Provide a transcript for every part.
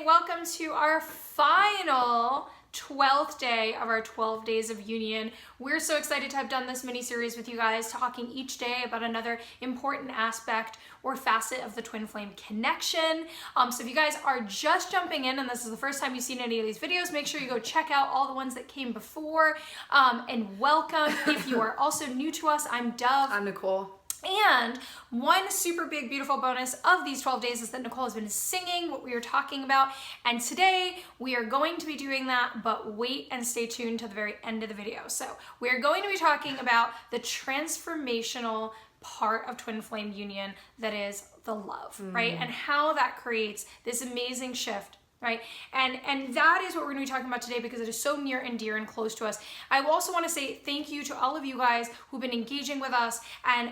welcome to our final 12th day of our 12 days of union. We're so excited to have done this mini series with you guys, talking each day about another important aspect or facet of the twin flame connection. So if you guys are just jumping in and this is the first time you've seen any of these videos, make sure you go check out all the ones that came before, and welcome. If you are also new to us, I'm Dov. I'm Nicole. And one super big, beautiful bonus of these 12 days is that Nicole has been singing what we were talking about. And today we are going to be doing that, but wait and stay tuned to the very end of the video. So we are going to be talking about the transformational part of twin flame union that is the love, right? And how that creates this amazing shift, right? And that is what we're going to be talking about today because it is so near and dear and close to us. I also want to say thank you to all of you guys who've been engaging with us, and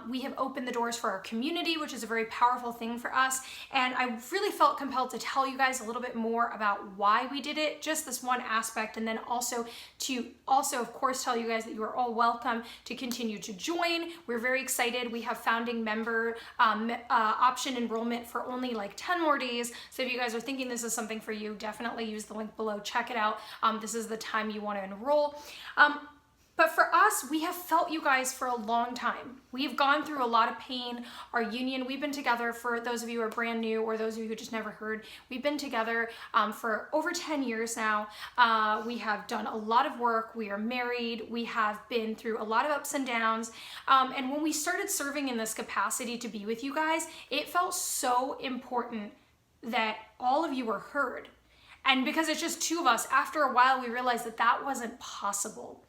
we have opened the doors for our community, which is a very powerful thing for us. And I really felt compelled to tell you guys a little bit more about why we did it, just this one aspect, and then also to of course tell you guys that you are all welcome to continue to join. We're very excited. We have founding member option enrollment for only like 10 more days. So if you guys are thinking this is something for you, definitely use the link below, check it out. This is the time you want to enroll. But for us, we have felt you guys for a long time. We've gone through a lot of pain. Our union, we've been together, for those of you who are brand new or those of you who just never heard, we've been together for over 10 years now. We have done a lot of work. We are married. We have been through a lot of ups and downs. And when we started serving in this capacity to be with you guys, it felt so important that all of you were heard. And because it's just two of us, after a while we realized that that wasn't possible.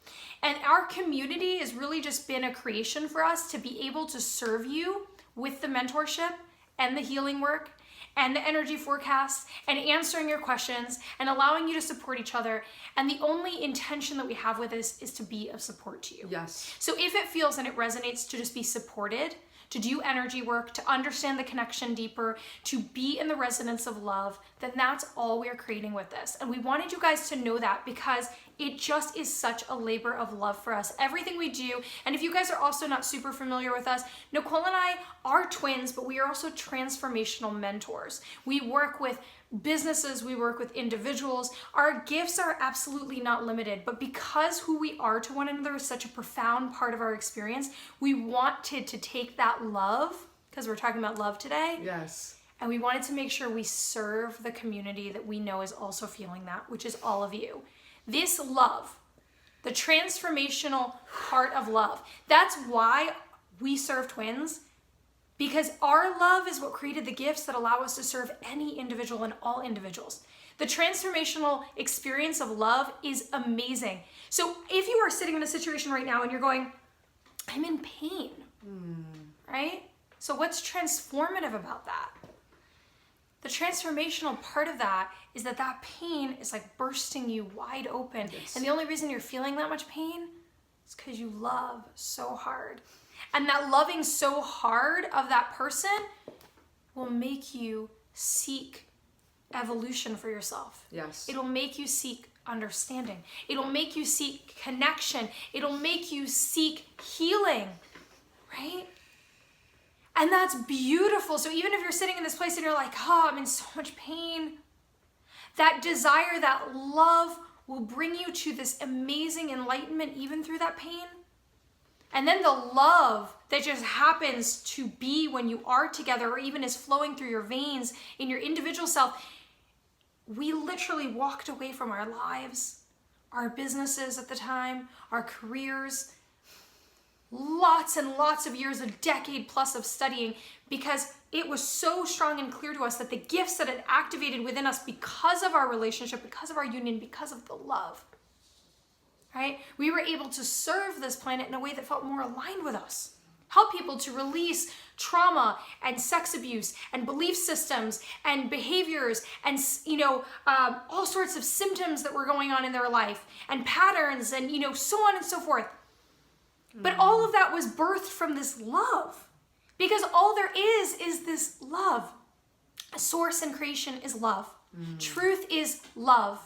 And our community has really just been a creation for us to be able to serve you with the mentorship and the healing work and the energy forecasts and answering your questions and allowing you to support each other. And the only intention that we have with this is to be of support to you. Yes. So if it feels and it resonates to just be supported, to do energy work, to understand the connection deeper, to be in the resonance of love, then that's all we're creating with this. And we wanted you guys to know that because it just is such a labor of love for us. Everything we do, and if you guys are also not super familiar with us, Nicole and I are twins, but we are also transformational mentors. We work with businesses, we work with individuals. Our gifts are absolutely not limited, but because who we are to one another is such a profound part of our experience, we wanted to take that love, because we're talking about love today. Yes. And we wanted to make sure we serve the community that we know is also feeling that, which is all of you. This love, the transformational part of love, that's why we serve twins. Because our love is what created the gifts that allow us to serve any individual and all individuals. The transformational experience of love is amazing. So if you are sitting in a situation right now and you're going, I'm in pain, right? So what's transformative about that? The transformational part of that is that that pain is like bursting you wide open. Yes. And the only reason you're feeling that much pain is because you love so hard. And that loving so hard of that person will make you seek evolution for yourself. Yes. It'll make you seek understanding. It'll make you seek connection. It'll make you seek healing, right? And that's beautiful. So even if you're sitting in this place and you're like, oh, I'm in so much pain, that desire, that love will bring you to this amazing enlightenment even through that pain. And then the love that just happens to be when you are together, or even is flowing through your veins in your individual self. We literally walked away from our lives, our businesses at the time, our careers, lots and lots of years, a decade plus of studying, because it was so strong and clear to us that the gifts that had activated within us because of our relationship, because of our union, because of the love, right? We were able to serve this planet in a way that felt more aligned with us. Help people to release trauma and sex abuse and belief systems and behaviors and, all sorts of symptoms that were going on in their life and patterns and, so on and so forth. But all of that was birthed from this love, because all there is this love. Source and creation is love. Truth is love.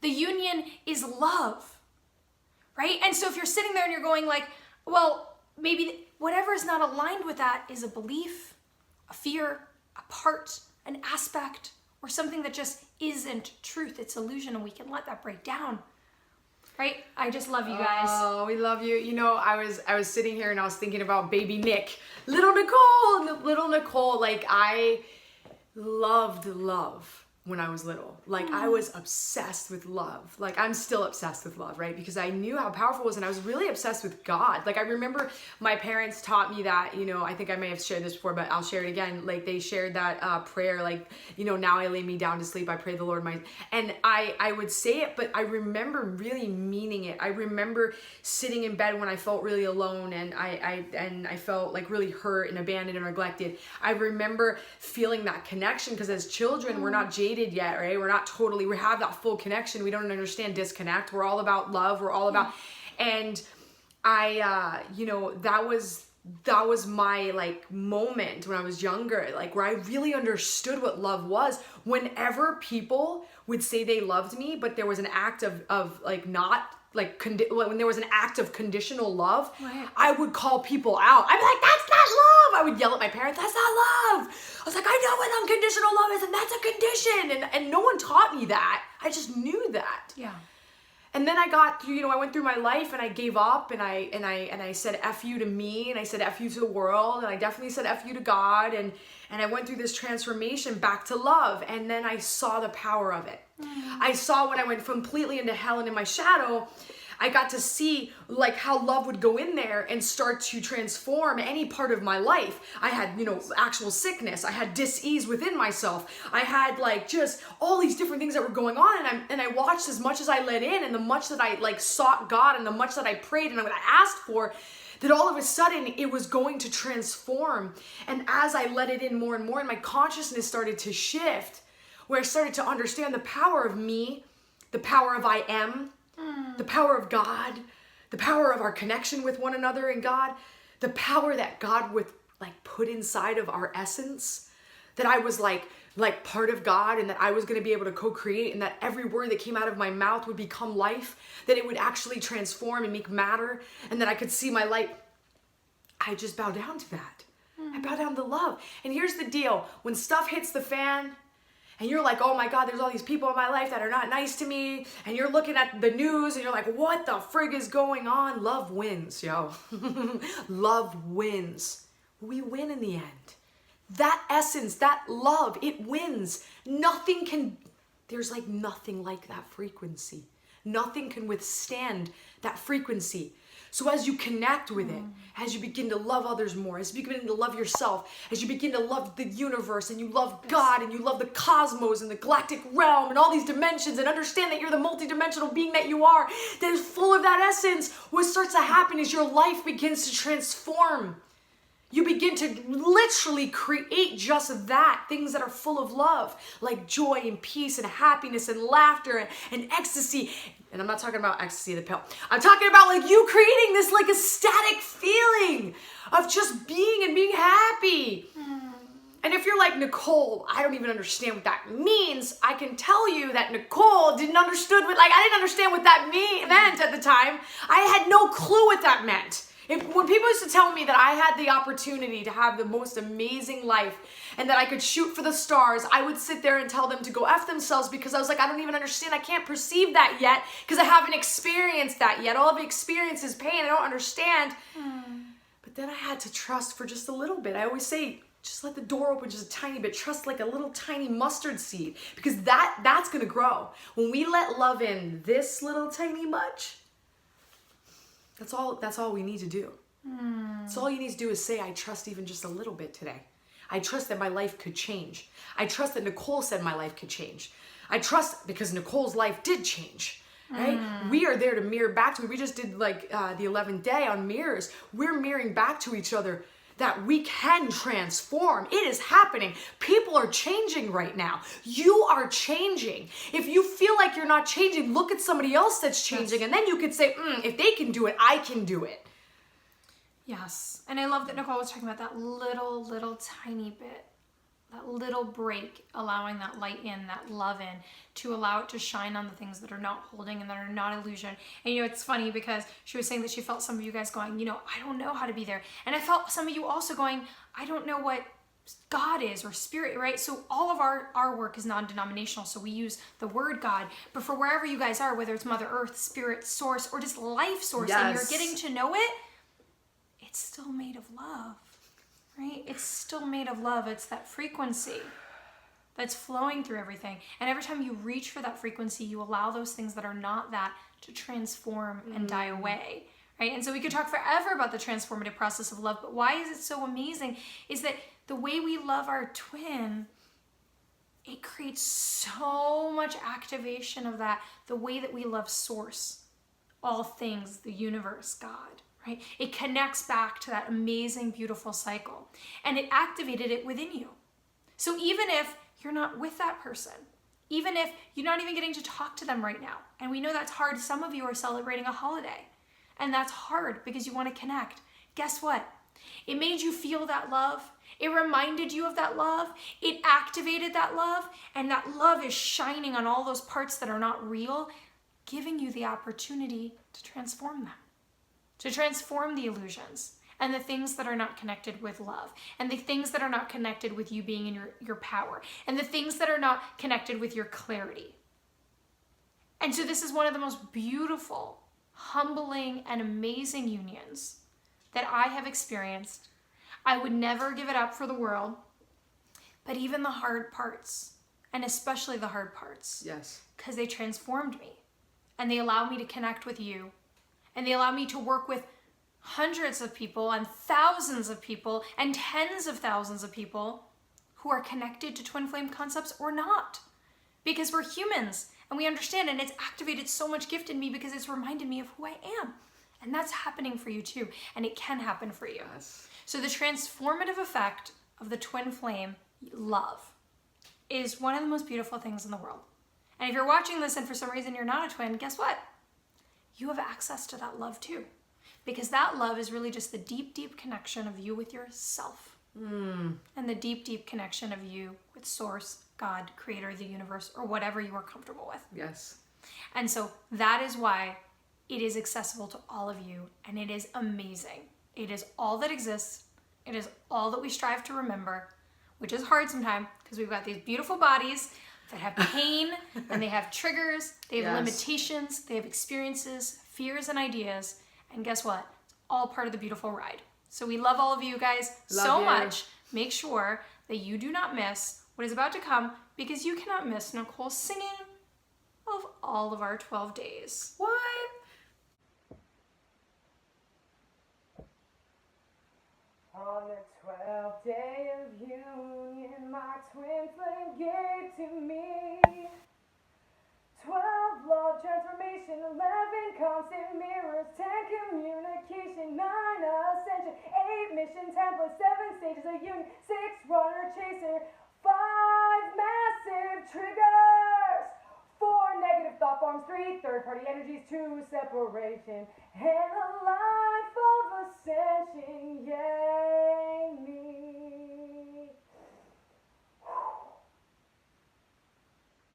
The union is love. Right? And so if you're sitting there and you're going like, well, maybe whatever is not aligned with that is a belief, a fear, a part, an aspect, or something that just isn't truth. It's illusion, and we can let that break down. Right? I just love you guys. Oh, we love you. You know, I was sitting here and I was thinking about baby Nick, little Nicole. Like, I loved love when I was little. Like, I was obsessed with love. Like, I'm still obsessed with love, right? Because I knew how powerful it was, and I was really obsessed with God. Like, I remember my parents taught me that, you know, I think I may have shared this before, but I'll share it again. Like, they shared that prayer, like, you know, now I lay me down to sleep, I pray the Lord my, and I would say it, but I remember really meaning it. I remember sitting in bed when I felt really alone, and I felt like really hurt and abandoned and neglected. I remember feeling that connection, because as children, we're not jaded yet, right? We have that full connection. We don't understand disconnect. We're all about love. We're all about, and you know, that was my like moment when I was younger, like where I really understood what love was. Whenever people would say they loved me, but there was an act of like not like, when there was an act of conditional love, right, I would call people out. I'd be like, that's not love. I would yell at my parents, that's not love. I was like, I know what unconditional love is, and that's a condition. And no one taught me that. I just knew that. Yeah. And then I got through, you know, I went through my life and I gave up, and I said F you to me, and I said F you to the world, and I definitely said F you to God, and I went through this transformation back to love, and then I saw the power of it. I saw when I went completely into hell and in my shadow, I got to see like how love would go in there and start to transform any part of my life. I had, you know, actual sickness. I had dis-ease within myself. I had like just all these different things that were going on, and I watched as much as I let in, and the much that I like sought God, and the much that I prayed and I asked for, that all of a sudden it was going to transform. And as I let it in more and more, and my consciousness started to shift, where I started to understand the power of me, the power of I am, the power of God, the power of our connection with one another and God, the power that God would like put inside of our essence, that I was like part of God, and that I was going to be able to co-create, and that every word that came out of my mouth would become life, that it would actually transform and make matter, and that I could see my light. I just bow down to that. I bow down to love. And here's the deal. When stuff hits the fan, and you're like, oh my God, there's all these people in my life that are not nice to me, and you're looking at the news and you're like, what the frig is going on? Love wins, yo. Love wins. We win in the end. That essence, that love, it wins. There's like nothing like that frequency. Nothing can withstand that frequency. So as you connect with it, as you begin to love others more, as you begin to love yourself, as you begin to love the universe, and you love God, and you love the cosmos and the galactic realm and all these dimensions, and understand that you're the multidimensional being that you are, that is full of that essence, what starts to happen is your life begins to transform. You begin to literally create just that, things that are full of love, like joy and peace and happiness and laughter and ecstasy. And I'm not talking about ecstasy, the pill. I'm talking about like you creating this like ecstatic feeling of just being and being happy. And if you're like, Nicole, I don't even understand what that means, I can tell you that Nicole didn't understand what that meant at the time. I had no clue what that meant. When people used to tell me that I had the opportunity to have the most amazing life and that I could shoot for the stars, I would sit there and tell them to go F themselves, because I was like, I don't even understand. I can't perceive that yet because I haven't experienced that yet. All I've experienced is pain. I don't understand. But then I had to trust for just a little bit. I always say, just let the door open just a tiny bit. Trust like a little tiny mustard seed, because that's going to grow. When we let love in this little tiny much, that's all we need to do. So all you need to do is say, I trust even just a little bit today. I trust that my life could change. I trust that Nicole said my life could change. I trust because Nicole's life did change, right? We are there to mirror back to. We just did like the 11th day on mirrors. We're mirroring back to each other that we can transform. It is happening. People are changing right now. You are changing. If you feel like you're not changing, look at somebody else that's changing, and then you could say, if they can do it, I can do it. Yes. And I love that Nicole was talking about that little tiny bit, that little break, allowing that light in, that love in, to allow it to shine on the things that are not holding and that are not illusion. And you know, it's funny because she was saying that she felt some of you guys going, you know, I don't know how to be there. And I felt some of you also going, I don't know what God is, or spirit, right? So all of our work is non-denominational, so we use the word God. But for wherever you guys are, whether it's Mother Earth, Spirit, Source, or just life source, and you're getting to know it, it's still made of love, right? It's still made of love. It's that frequency that's flowing through everything. And every time you reach for that frequency, you allow those things that are not that to transform and die away, right? And so we could talk forever about the transformative process of love, but why is it so amazing is that the way we love our twin, it creates so much activation of that, the way that we love Source, all things, the universe, God, right? It connects back to that amazing, beautiful cycle, and it activated it within you. So even if you're not with that person, even if you're not even getting to talk to them right now, and we know that's hard, some of you are celebrating a holiday, and that's hard because you want to connect. Guess what? It made you feel that love. It reminded you of that love. It activated that love, and that love is shining on all those parts that are not real, giving you the opportunity to transform them, to transform the illusions and the things that are not connected with love, and the things that are not connected with you being in your power, and the things that are not connected with your clarity. And so this is one of the most beautiful, humbling, and amazing unions that I have experienced. I would never give it up for the world, but even the hard parts, and especially the hard parts, Yes. because they transformed me, and they allow me to connect with you, and they allow me to work with hundreds of people and thousands of people and tens of thousands of people who are connected to twin flame concepts or not, because we're humans and we understand, and it's activated so much gift in me because it's reminded me of who I am. And that's happening for you too, and it can happen for you. Yes. So the transformative effect of the twin flame love is one of the most beautiful things in the world. And if you're watching this and for some reason you're not a twin, guess what? You have access to that love too. Because that love is really just the deep, deep connection of you with yourself. And the deep, deep connection of you with Source, God, Creator, the universe, or whatever you are comfortable with. Yes. And so that is why it is accessible to all of you, and it is amazing. It is all that exists. It is all that we strive to remember, which is hard sometimes because we've got these beautiful bodies that have pain and they have triggers, they have limitations, they have experiences, fears, and ideas. And guess what? It's all part of the beautiful ride. So we love all of you guys so much. Make sure that you do not miss what is about to come, because you cannot miss Nicole's singing of all of our 12 days. What? On the 12th day of union, my twin flame gave to me 12 love, transformation, 11 constant mirrors, 10 communication, 9 ascension, 8 mission templates, 7 stages of union, 6 runner chaser, 5 massive triggers, 4 negative thought forms, 3 third party energies, 2 separation, and a life